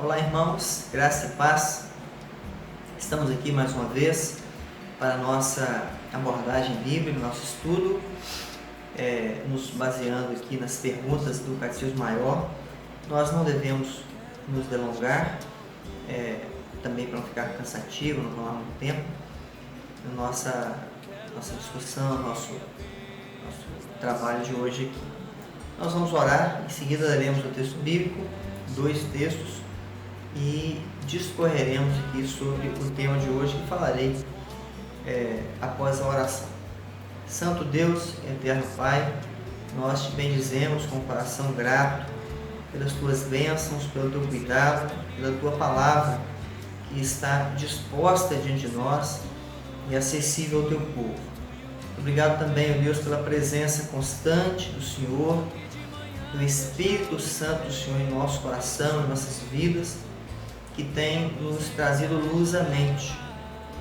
Olá, irmãos, graça e paz. Estamos aqui mais uma vez para a nossa abordagem bíblica, nosso estudo, nos baseando aqui nas perguntas do Catecismo Maior. Nós não devemos nos delongar, também para não ficar cansativo, não tomar muito tempo, na nossa discussão, nosso trabalho de hoje aqui. Nós vamos orar, em seguida leremos o texto bíblico, 2 textos, e discorreremos aqui sobre o tema de hoje que falarei após a oração. Santo Deus, eterno Pai, nós te bendizemos com o coração grato pelas tuas bênçãos, pelo teu cuidado, pela tua palavra que está disposta diante de nós e acessível ao teu povo. Obrigado também, ó Deus, pela presença constante do Senhor, do Espírito Santo do Senhor em nosso coração, em nossas vidas, que tem nos trazido luz à mente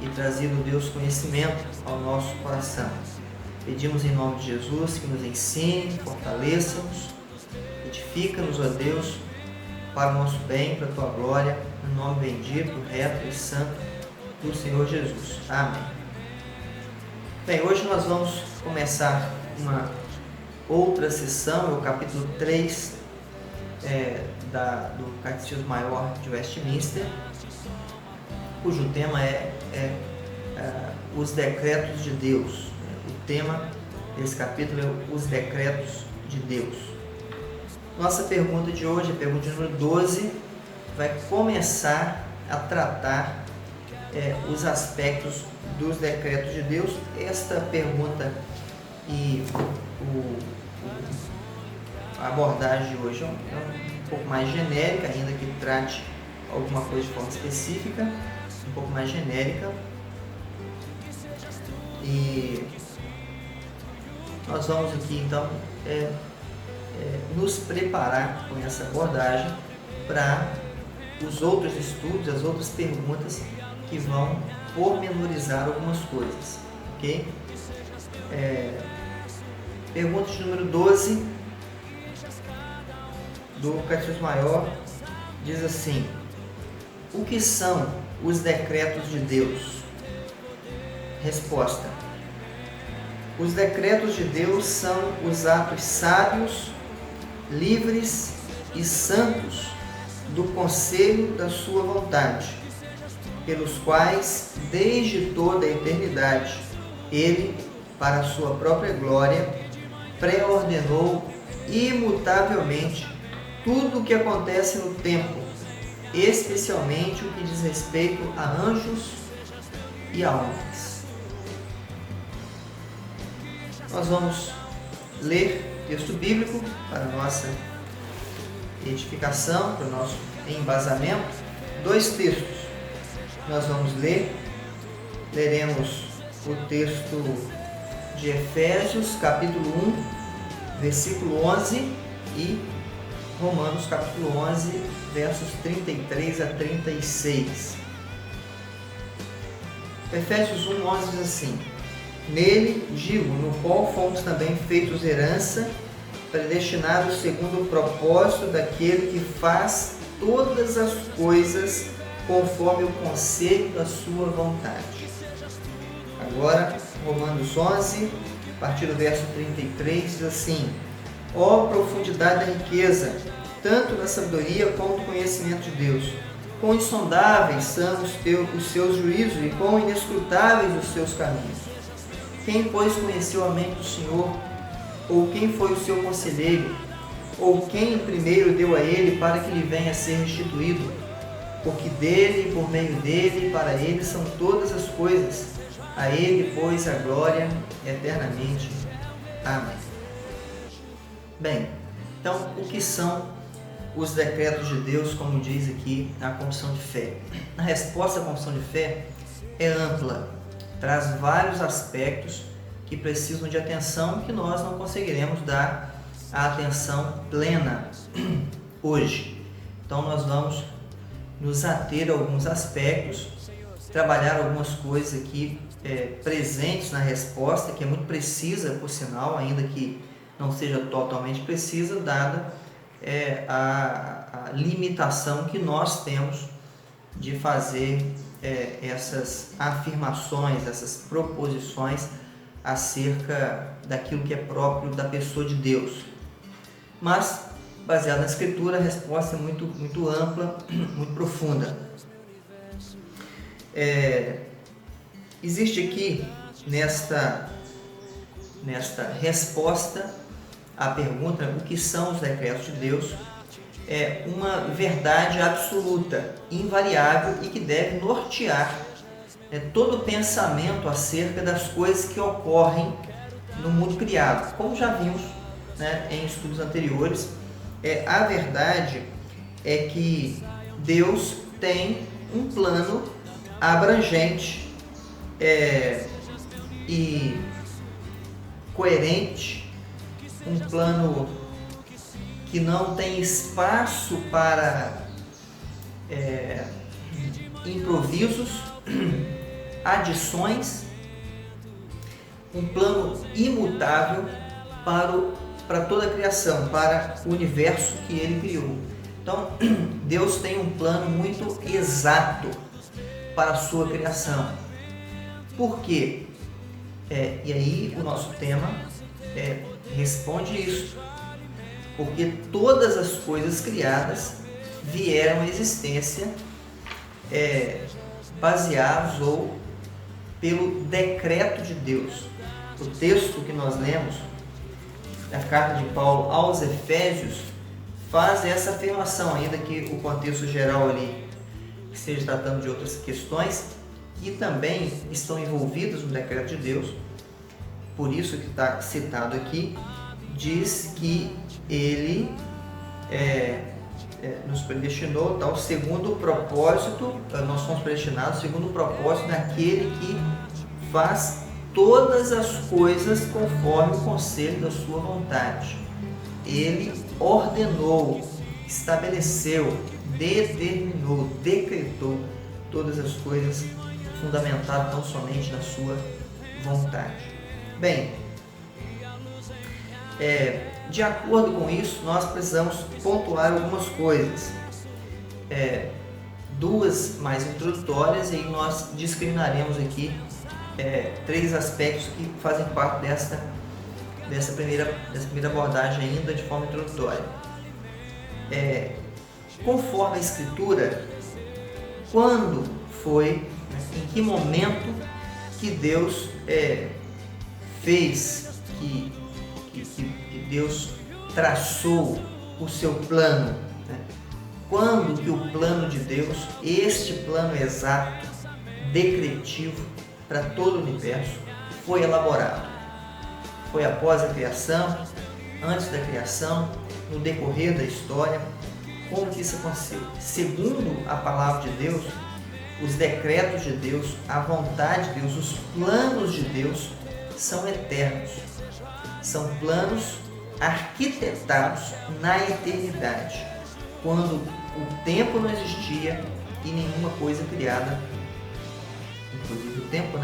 e trazido, Deus, conhecimento ao nosso coração. Pedimos em nome de Jesus que nos ensine, fortaleça-nos, edifica-nos, ó Deus, para o nosso bem, para a tua glória, no nome bendito, reto e santo do Senhor Jesus. Amém. Bem, hoje nós vamos começar uma outra sessão, é o capítulo 3 do Catecismo Maior de Westminster, cujo tema é os decretos de Deus. O tema desse capítulo é os decretos de Deus. Nossa pergunta de hoje, a pergunta número 12, vai começar a tratar os aspectos dos decretos de Deus. Esta pergunta e a abordagem de hoje é um pouco mais genérica, ainda que trate alguma coisa de forma específica, um pouco mais genérica. E nós vamos aqui então nos preparar com essa abordagem para os outros estudos, as outras perguntas que vão pormenorizar algumas coisas, ok? Pergunta de número 12 do Catecismo Maior diz assim: o que são os decretos de Deus? Resposta: os decretos de Deus são os atos sábios, livres e santos do conselho da sua vontade, pelos quais, desde toda a eternidade, Ele, para a sua própria glória, pré-ordenou imutavelmente tudo o que acontece no tempo, especialmente o que diz respeito a anjos e a homens. Nós vamos ler texto bíblico para a nossa edificação, para o nosso embasamento. 2 textos. Nós vamos leremos o texto de Efésios, capítulo 1, versículo 11 e Romanos, capítulo 11, versos 33 a 36. Efésios 1, 11 diz assim: nele, digo, no qual fomos também feitos herança, predestinados segundo o propósito daquele que faz todas as coisas conforme o conselho da sua vontade. Agora, Romanos 11, a partir do verso 33, diz assim: ó profundidade da riqueza, tanto da sabedoria como do conhecimento de Deus! Quão insondáveis são os seus juízos e quão inescrutáveis os seus caminhos! Quem, pois, conheceu a mente do Senhor? Ou quem foi o seu conselheiro? Ou quem primeiro deu a ele para que lhe venha a ser restituído? Porque dele, por meio dele e para ele são todas as coisas. A ele, pois, a glória eternamente. Amém. Bem, então, o que são os decretos de Deus, como diz aqui a confissão de fé? A resposta à confissão de fé é ampla, traz vários aspectos que precisam de atenção que nós não conseguiremos dar a atenção plena hoje. Então, nós vamos nos ater a alguns aspectos, trabalhar algumas coisas aqui presentes na resposta, que é muito precisa, por sinal, ainda que não seja totalmente precisa, dada a limitação que nós temos de fazer essas afirmações, essas proposições acerca daquilo que é próprio da pessoa de Deus. Mas, baseado na Escritura, a resposta é muito ampla, muito profunda. Existe aqui, nesta resposta à pergunta, o que são os decretos de Deus, uma verdade absoluta, invariável e que deve nortear todo o pensamento acerca das coisas que ocorrem no mundo criado. Como já vimos, em estudos anteriores, a verdade é que Deus tem um plano abrangente e coerente, um plano que não tem espaço para improvisos, adições, um plano imutável para toda a criação, para o universo que Ele criou. Então, Deus tem um plano muito exato para a sua criação. Por quê? E aí o nosso tema responde isso. Porque todas as coisas criadas vieram à existência baseados ou pelo decreto de Deus. O texto que nós lemos, da carta de Paulo aos Efésios, faz essa afirmação, ainda que o contexto geral ali esteja tratando de outras questões que também estão envolvidas no decreto de Deus. Por isso que está citado aqui, diz que Ele nos predestinou, tal, segundo o propósito, nós somos predestinados segundo o propósito daquele que faz todas as coisas conforme o conselho da sua vontade. Ele ordenou, estabeleceu, determinou, decretou todas as coisas fundamentadas tão somente na sua vontade. Bem, de acordo com isso, nós precisamos pontuar algumas coisas. Duas mais introdutórias, e aí nós discriminaremos aqui 3 aspectos que fazem parte dessa primeira abordagem ainda de forma introdutória. Conforme a Escritura, quando foi, em que momento que Deus fez, que Deus traçou o seu plano, quando que o plano de Deus, este plano exato, decretivo para todo o universo, foi elaborado? Foi após a criação, antes da criação, no decorrer da história? Como que isso aconteceu? Segundo a palavra de Deus, os decretos de Deus, a vontade de Deus, os planos de Deus são eternos. São planos arquitetados na eternidade, quando o tempo não existia e nenhuma coisa criada, inclusive o tempo,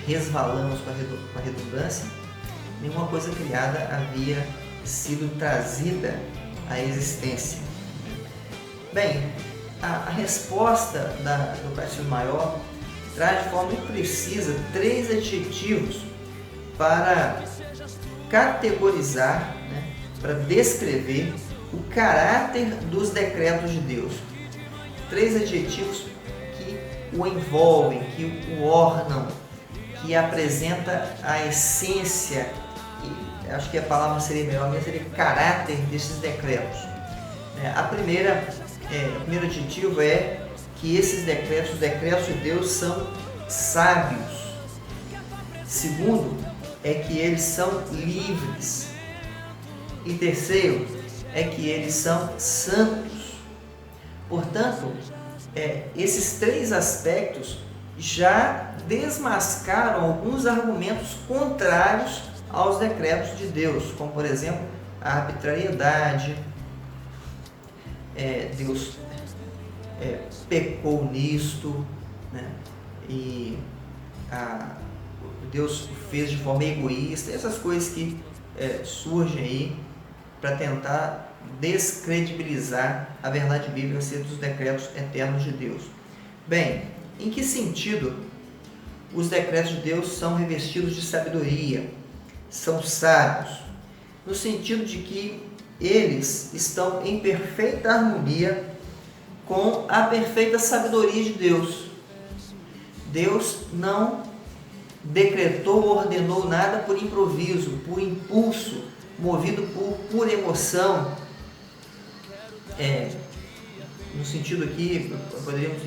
resvalamos com a redundância, nenhuma coisa criada havia sido trazida à existência. Bem, a resposta do Catecismo Maior traz de forma muito precisa 3 adjetivos para categorizar, para descrever o caráter dos decretos de Deus. 3 adjetivos que o envolvem, que o ornam, que apresenta a essência, e acho que a palavra seria melhor, mas seria caráter desses decretos. O primeiro adjetivo é que esses decretos, os decretos de Deus, são sábios. Segundo, é que eles são livres. E terceiro, é que eles são santos. Portanto, esses 3 aspectos já desmascaram alguns argumentos contrários aos decretos de Deus, como por exemplo a arbitrariedade, Deus pecou nisto, e Deus fez de forma egoísta, essas coisas que surgem aí para tentar descredibilizar a verdade bíblica acerca dos decretos eternos de Deus. Bem, em que sentido os decretos de Deus são revestidos de sabedoria, são sábios? No sentido de que eles estão em perfeita harmonia com a perfeita sabedoria de Deus. Deus não decretou ou ordenou nada por improviso, por impulso, movido por pura emoção. No sentido aqui, poderíamos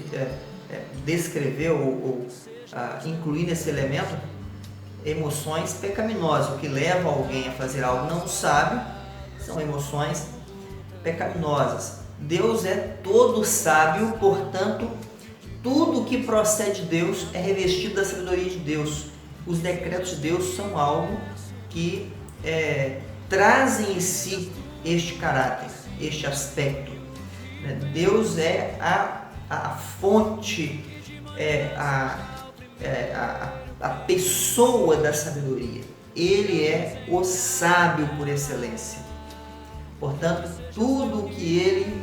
descrever ou incluir nesse elemento emoções pecaminosas. O que leva alguém a fazer algo não sábio são emoções pecaminosas. Deus é todo sábio, portanto, tudo que procede de Deus é revestido da sabedoria de Deus. Os decretos de Deus são algo que trazem em si este caráter, este aspecto. Deus é a fonte, a pessoa da sabedoria. Ele é o sábio por excelência. Portanto, tudo que ele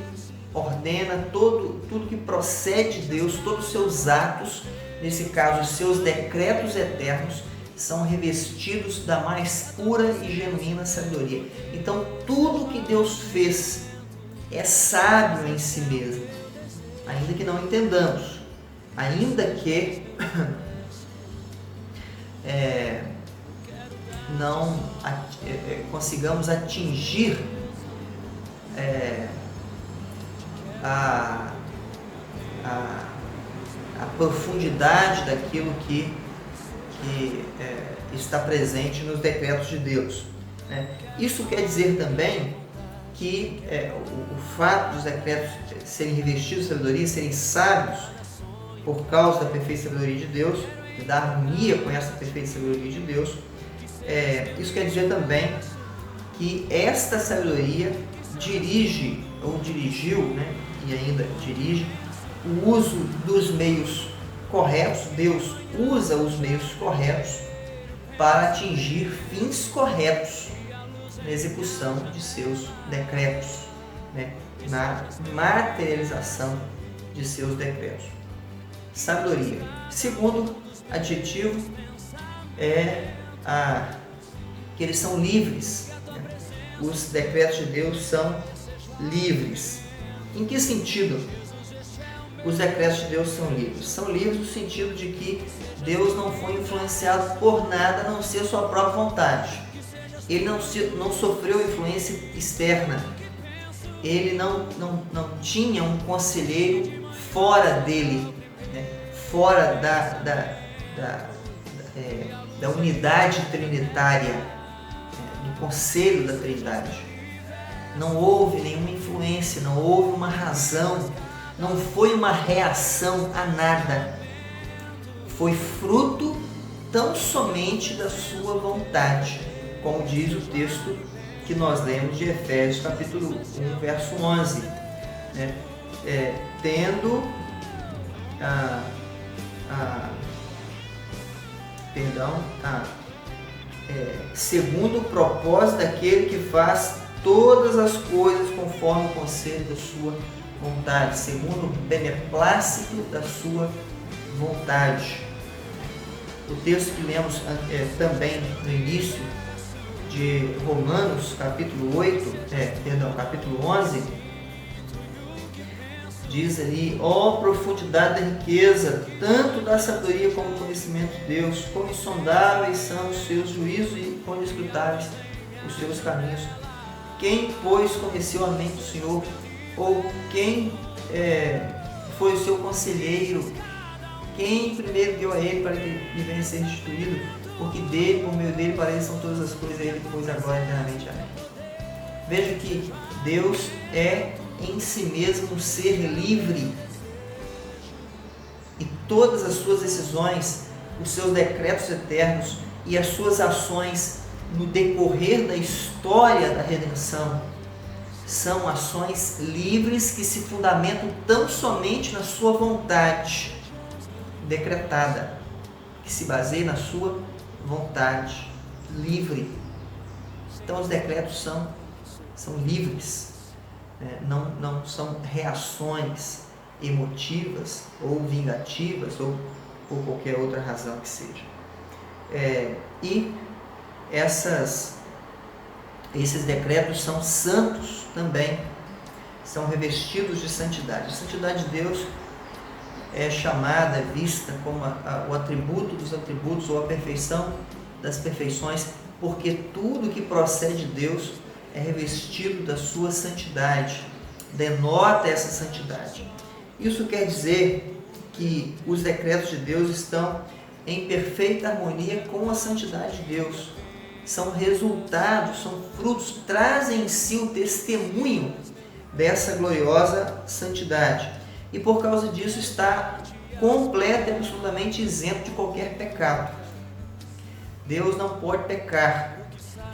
ordena, tudo que procede de Deus, todos os seus atos, nesse caso, os seus decretos eternos, são revestidos da mais pura e genuína sabedoria. Então, tudo que Deus fez é sábio em si mesmo, ainda que não entendamos, ainda que não consigamos atingir a profundidade daquilo que está presente nos decretos de Deus. Isso quer dizer também que o fato dos decretos serem revestidos de sabedoria, serem sábios por causa da perfeita sabedoria de Deus, e da harmonia com essa perfeita sabedoria de Deus, isso quer dizer também que esta sabedoria dirige, ou dirigiu, e ainda dirige, o uso dos meios corretos. Deus usa os meios corretos para atingir fins corretos na execução de seus decretos, na materialização de seus decretos. Sabedoria. Segundo adjetivo é que eles são livres. Os decretos de Deus são livres. Em que sentido os decretos de Deus são livres? São livres no sentido de que Deus não foi influenciado por nada a não ser sua própria vontade. Ele não sofreu influência externa. Ele não tinha um conselheiro fora dele, fora da unidade trinitária, do conselho da Trindade. Não houve nenhuma influência, não houve uma razão, não foi uma reação a nada. Foi fruto tão somente da sua vontade, como diz o texto que nós lemos de Efésios capítulo 1, verso 11. Segundo o propósito daquele que faz todas as coisas conforme o conselho da sua vontade, segundo o beneplácito da sua vontade. O texto que lemos também no início de Romanos, capítulo 11, diz ali: ó profundidade da riqueza, tanto da sabedoria como do conhecimento de Deus, como insondáveis são os seus juízos e como inescrutáveis os seus caminhos. Quem, pois, conheceu a mente do Senhor? Ou quem foi o seu conselheiro? Quem primeiro deu a ele para que ele venha a ser restituído? Porque dele, por meio dele, para ele são todas as coisas, a ele depois agora eternamente. Amém. Veja que Deus é em si mesmo um ser livre, e todas as suas decisões, os seus decretos eternos e as suas ações no decorrer da história da redenção são ações livres que se fundamentam tão somente na sua vontade decretada, que se baseia na sua vontade livre. Então os decretos são livres, né? Não são reações emotivas ou vingativas ou por qualquer outra razão que seja. E esses decretos são santos também, são revestidos de santidade. A santidade de Deus é chamada, vista como o atributo dos atributos ou a perfeição das perfeições, porque tudo que procede de Deus é revestido da sua santidade, denota essa santidade. Isso quer dizer que os decretos de Deus estão em perfeita harmonia com a santidade de Deus. São resultados, são frutos, trazem em si o testemunho dessa gloriosa santidade. E por causa disso está completo e absolutamente isento de qualquer pecado. Deus não pode pecar,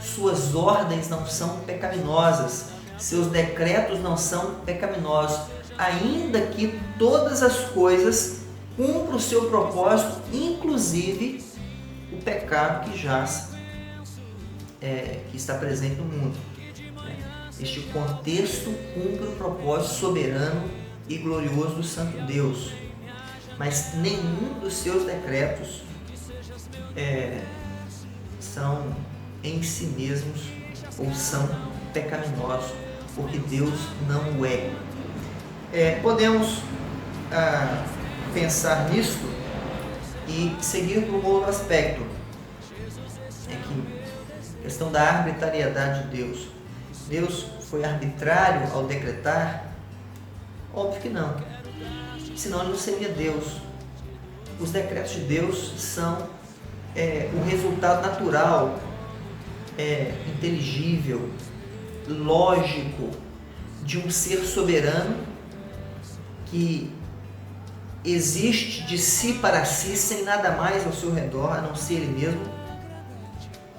suas ordens não são pecaminosas, seus decretos não são pecaminosos, ainda que todas as coisas cumpram o seu propósito, inclusive o pecado que jaz, que está presente no mundo. Este contexto cumpre o propósito soberano e glorioso do Santo Deus, mas nenhum dos seus decretos são em si mesmos ou são pecaminosos, porque Deus não o é. Podemos pensar nisso e seguir para um outro aspecto, a questão da arbitrariedade de Deus. Deus foi arbitrário ao decretar? Óbvio que não, senão ele não seria Deus. Os decretos de Deus são o resultado natural, inteligível, lógico de um ser soberano que existe de si para si, sem nada mais ao seu redor, a não ser ele mesmo.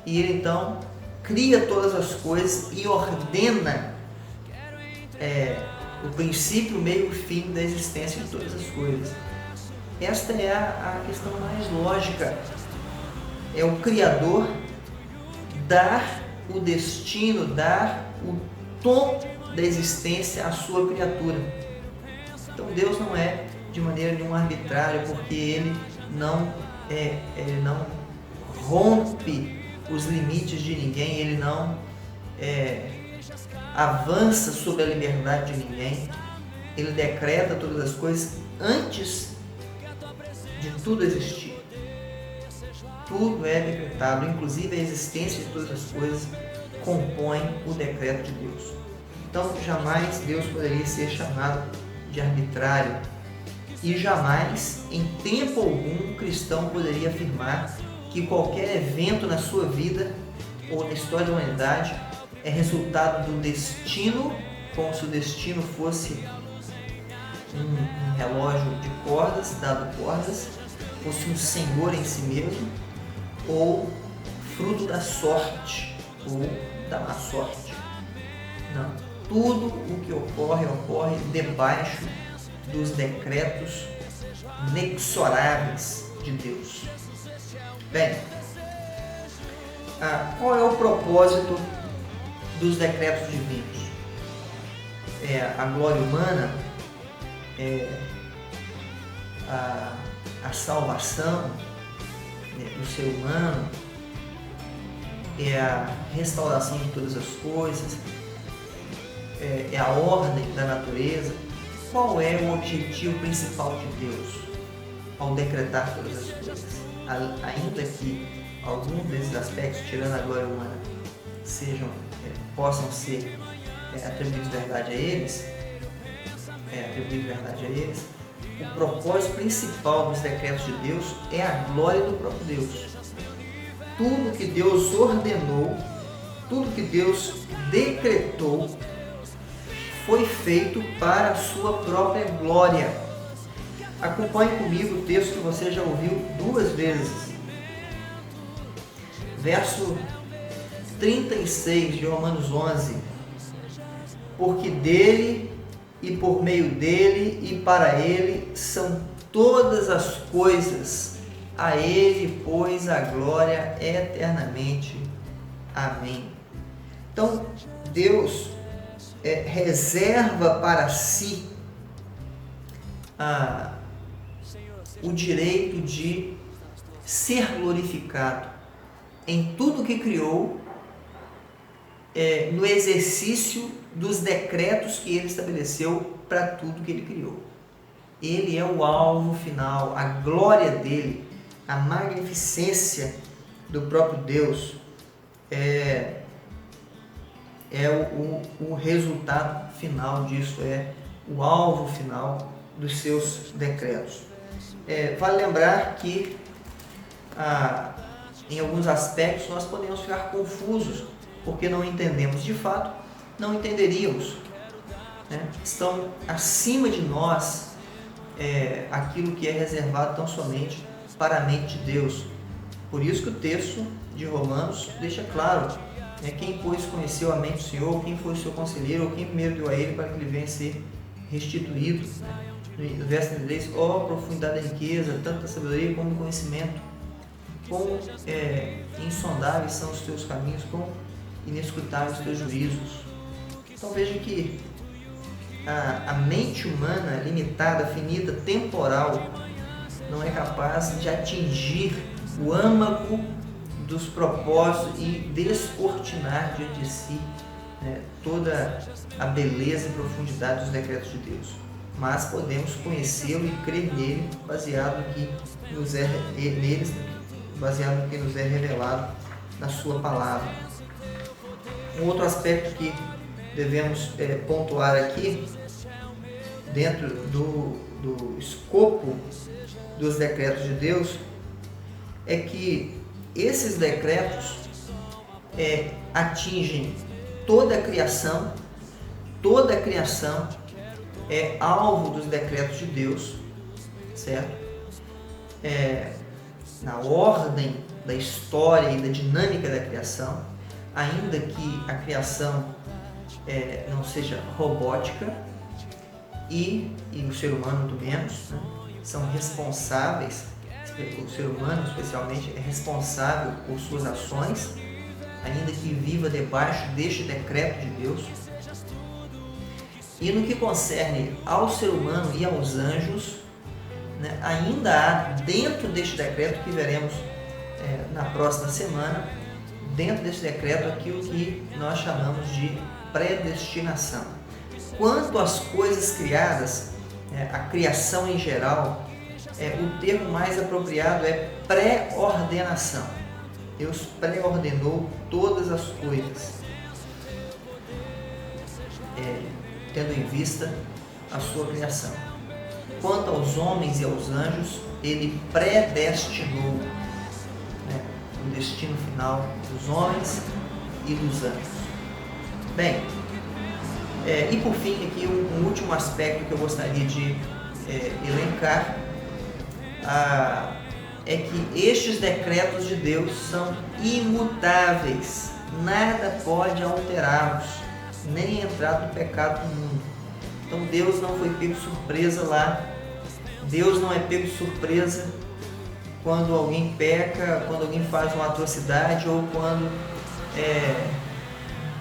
E ele então cria todas as coisas e ordena o princípio, o meio e o fim da existência de todas as coisas. Esta é a questão mais lógica. É o Criador dar o destino, dar o tom da existência à sua criatura. Então Deus não é de maneira nenhuma arbitrária, porque ele não rompe os limites de ninguém, ele não avança sobre a liberdade de ninguém, ele decreta todas as coisas antes de tudo existir. Tudo é decretado, inclusive a existência de todas as coisas compõe o decreto de Deus. Então jamais Deus poderia ser chamado de arbitrário e jamais, em tempo algum, um cristão poderia afirmar que qualquer evento na sua vida ou na história da humanidade é resultado do destino, como se o destino fosse um relógio de cordas, dado cordas, fosse um senhor em si mesmo, ou fruto da sorte, ou da má sorte. Não. Tudo o que ocorre debaixo dos decretos inexoráveis de Deus. Bem, qual é o propósito dos decretos divinos? A glória humana, a salvação do ser humano, a restauração de todas as coisas, a ordem da natureza. Qual é o objetivo principal de Deus ao decretar todas as coisas? Ainda que algum desses aspectos, tirando a glória humana, possam ser atribuídos verdade a eles, o propósito principal dos decretos de Deus é a glória do próprio Deus. Tudo que Deus ordenou, tudo que Deus decretou, foi feito para a sua própria glória. Acompanhe comigo o texto que você já ouviu 2 vezes. Verso 36 de Romanos 11. Porque dele e por meio dele e para ele são todas as coisas. A ele, pois, a glória eternamente. Amém. Então, Deus reserva para si o direito de ser glorificado em tudo que criou, no exercício dos decretos que Ele estabeleceu para tudo que Ele criou. Ele é o alvo final, a glória dele, a magnificência do próprio Deus é o resultado final disso, é o alvo final dos seus decretos. Vale lembrar que em alguns aspectos nós podemos ficar confusos porque não entendemos. De fato, não entenderíamos, né? Estão acima de nós aquilo que é reservado tão somente para a mente de Deus. Por isso que o texto de Romanos deixa claro, né, quem pois conheceu a mente do Senhor, quem foi o seu conselheiro, ou quem primeiro deu a ele para que ele venha a ser restituído. Né? No verso 3, profundidade da riqueza, tanto da sabedoria como do conhecimento, quão insondáveis são os teus caminhos, quão inescrutáveis os teus juízos. Então veja que a mente humana, limitada, finita, temporal, não é capaz de atingir o âmago dos propósitos e descortinar diante de si, né, toda a beleza e profundidade dos decretos de Deus. Mas podemos conhecê-lo e crer nele, baseado no que nos é revelado na sua palavra. Um outro aspecto que devemos pontuar aqui, dentro do escopo dos decretos de Deus, é que esses decretos atingem toda a criação. Toda a criação é alvo dos decretos de Deus, certo? Na ordem da história e da dinâmica da criação, ainda que a criação não seja robótica e o ser humano muito menos, né, são responsáveis. O ser humano, especialmente, é responsável por suas ações, ainda que viva debaixo deste decreto de Deus. E no que concerne ao ser humano e aos anjos, né, ainda há, dentro deste decreto que veremos na próxima semana, dentro deste decreto aquilo que nós chamamos de predestinação. Quanto às coisas criadas, a criação em geral, o termo mais apropriado é pré-ordenação. Deus pré-ordenou todas as coisas, tendo em vista a sua criação. Quanto aos homens e aos anjos, ele predestinou, né, o destino final dos homens e dos anjos. Bem, e por fim aqui um último aspecto que eu gostaria de elencar, é que estes decretos de Deus são imutáveis, nada pode alterá-los, nem entrar no pecado no mundo. Então Deus não foi pego de surpresa lá, Deus não é pego de surpresa quando alguém peca, quando alguém faz uma atrocidade ou quando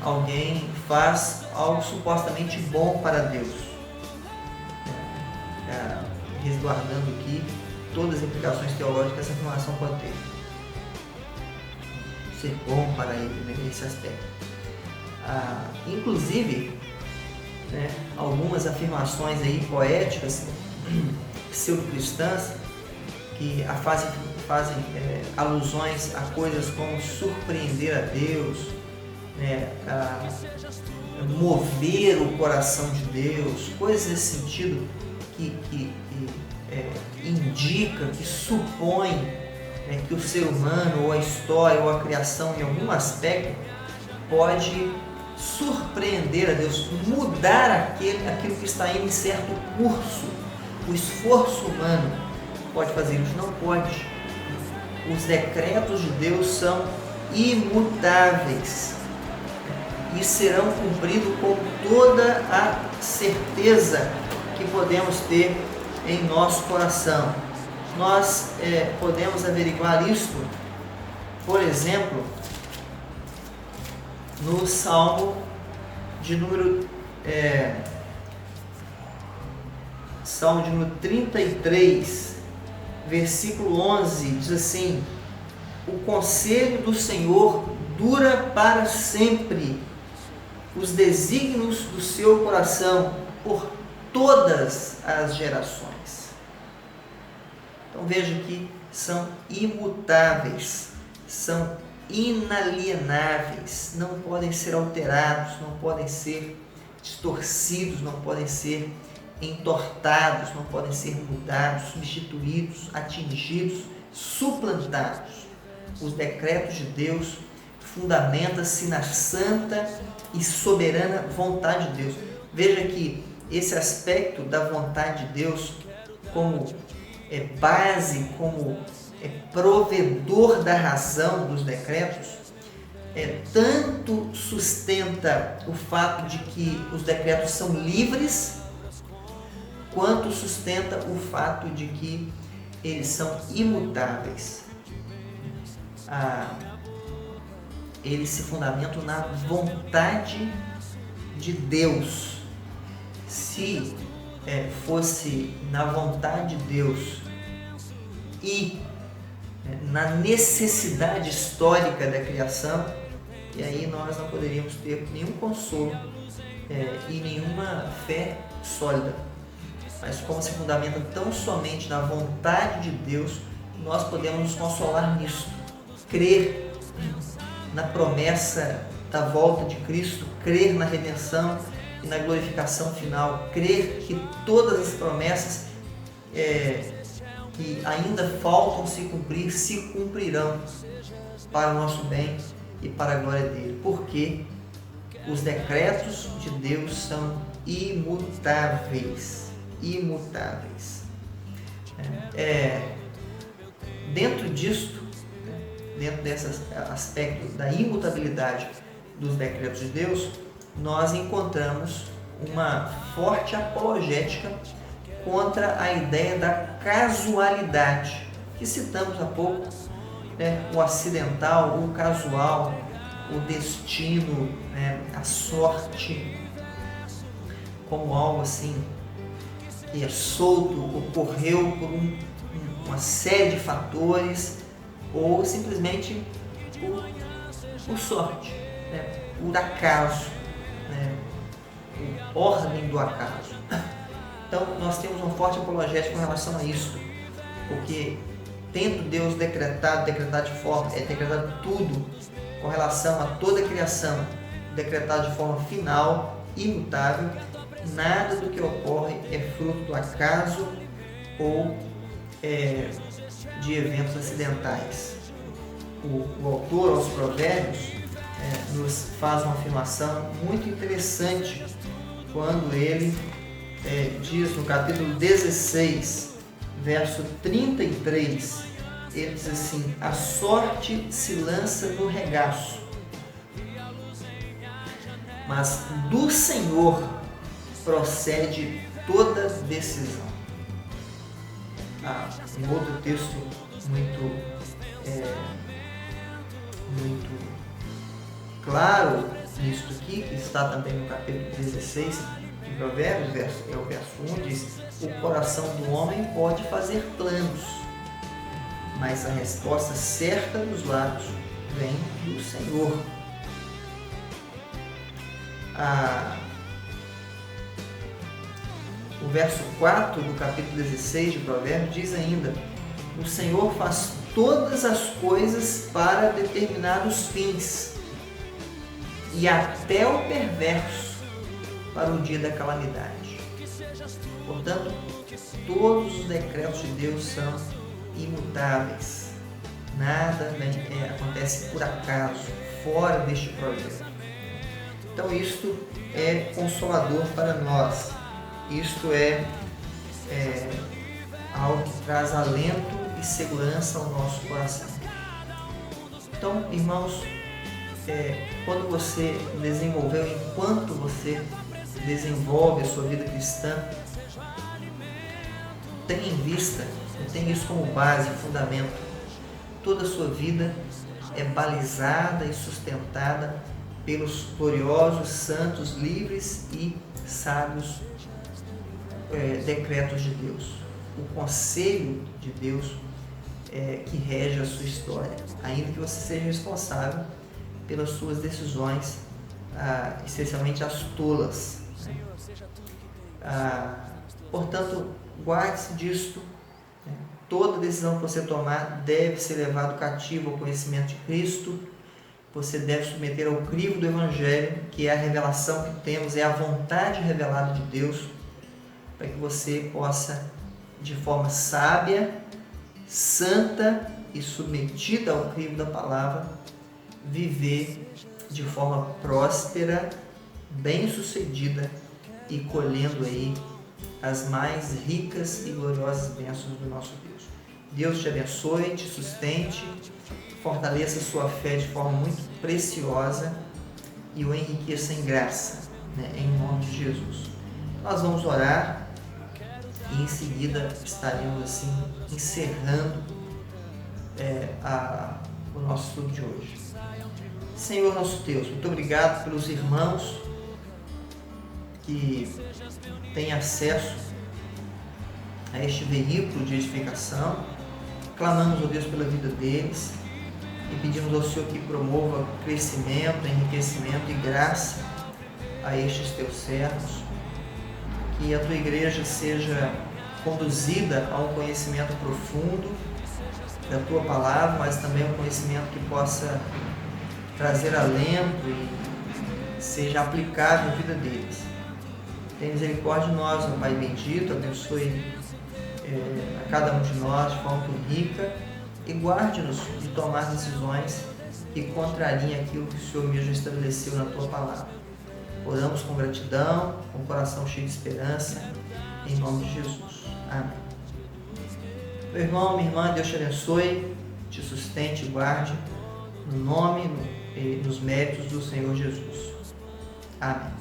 alguém faz algo supostamente bom para Deus, resguardando aqui todas as implicações teológicas que essa afirmação pode ter. Ser bom para ele nesse aspecto. Inclusive, né, algumas afirmações aí poéticas, pseudo-cristãs, que fazem alusões a coisas como surpreender a Deus, né, mover o coração de Deus, coisas nesse sentido que indica, que supõe, né, que o ser humano, ou a história, ou a criação, em algum aspecto, pode surpreender a Deus, mudar aquilo que está indo em certo curso. O esforço humano pode fazer isso? Não pode. Os decretos de Deus são imutáveis e serão cumpridos com toda a certeza que podemos ter em nosso coração. Nós podemos averiguar isto, por exemplo, no Salmo de número Salmo de número 33, versículo 11, diz assim: o conselho do Senhor dura para sempre, os desígnios do seu coração por todas as gerações. Então veja que são imutáveis, são inalienáveis, não podem ser alterados, não podem ser distorcidos, não podem ser entortados, não podem ser mudados, substituídos, atingidos, suplantados. Os decretos de Deus fundamentam-se na santa e soberana vontade de Deus. Veja que esse aspecto da vontade de Deus como base, como provedor da razão dos decretos, tanto sustenta o fato de que os decretos são livres, quanto sustenta o fato de que eles são imutáveis. Eles se fundamentam na vontade de Deus. Se fosse na vontade de Deus e na necessidade histórica da criação, e aí nós não poderíamos ter nenhum consolo e nenhuma fé sólida. Mas como se fundamenta tão somente na vontade de Deus, nós podemos nos consolar nisso, crer na promessa da volta de Cristo, crer na redenção e na glorificação final, crer que todas as promessas que ainda faltam se cumprir, se cumprirão para o nosso bem e para a glória dele, porque os decretos de Deus são imutáveis. Dentro disto, dentro desse aspecto da imutabilidade dos decretos de Deus, nós encontramos uma forte apologética contra a ideia da casualidade, que citamos há pouco, o acidental, o casual, o destino, a sorte, como algo assim que é solto, ocorreu por uma série de fatores, ou simplesmente por sorte, por acaso, por ordem do acaso. Então nós temos uma forte apologética com relação a isso, porque tendo Deus decretado tudo com relação a toda a criação, decretado de forma final, imutável, nada do que ocorre é fruto do acaso ou de eventos acidentais. O autor aos Provérbios nos faz uma afirmação muito interessante quando ele diz no capítulo 16, verso 33, ele diz assim: a sorte se lança no regaço, mas do Senhor procede toda decisão. Um outro texto muito claro nisso aqui, que está também no capítulo 16 de Provérbios, o verso 1, diz: o coração do homem pode fazer planos, mas a resposta certa dos lábios vem do Senhor. O verso 4 do capítulo 16 de Provérbios diz ainda: o Senhor faz todas as coisas para determinados fins, e até o perverso para o dia da calamidade. Portanto, todos os decretos de Deus são imutáveis. Nada acontece por acaso, fora deste projeto. Então isto é consolador para nós. Isto é algo que traz alento e segurança ao nosso coração. Então, irmãos, quando você enquanto você desenvolve a sua vida cristã, tenha em vista, tenha isso como base, fundamento. Toda a sua vida é balizada e sustentada pelos gloriosos, santos, livres e sábios decretos de Deus. O conselho de Deus que rege a sua história, ainda que você seja responsável pelas suas decisões, especialmente as tolas. Portanto, guarde-se disto. Toda decisão que você tomar deve ser levado cativo ao conhecimento de Cristo. Você deve submeter ao crivo do Evangelho, que é a revelação que temos, é a vontade revelada de Deus, para que você possa, de forma sábia, santa e submetida ao crivo da palavra, viver de forma próspera, bem-sucedida e colhendo aí as mais ricas e gloriosas bênçãos do nosso Deus. Deus te abençoe, te sustente, fortaleça a sua fé de forma muito preciosa e o enriqueça em graça, em nome de Jesus. Nós vamos orar e em seguida estaremos assim encerrando o nosso estudo de hoje. Senhor nosso Deus, muito obrigado pelos irmãos que têm acesso a este veículo de edificação. Clamamos, ó Deus, pela vida deles e pedimos ao Senhor que promova crescimento, enriquecimento e graça a estes teus servos. Que a tua igreja seja conduzida a um conhecimento profundo da tua palavra, mas também um conhecimento que possa trazer alento e seja aplicável à vida deles. Tenha misericórdia de nós, ó Pai bendito, abençoe a cada um de nós de forma rica e guarde-nos de tomar decisões que contrariem aquilo que o Senhor mesmo estabeleceu na tua palavra. Oramos com gratidão, com o coração cheio de esperança, em nome de Jesus. Amém. Meu irmão, minha irmã, Deus te abençoe, te sustente e guarde, no nome e nos méritos do Senhor Jesus. Amém.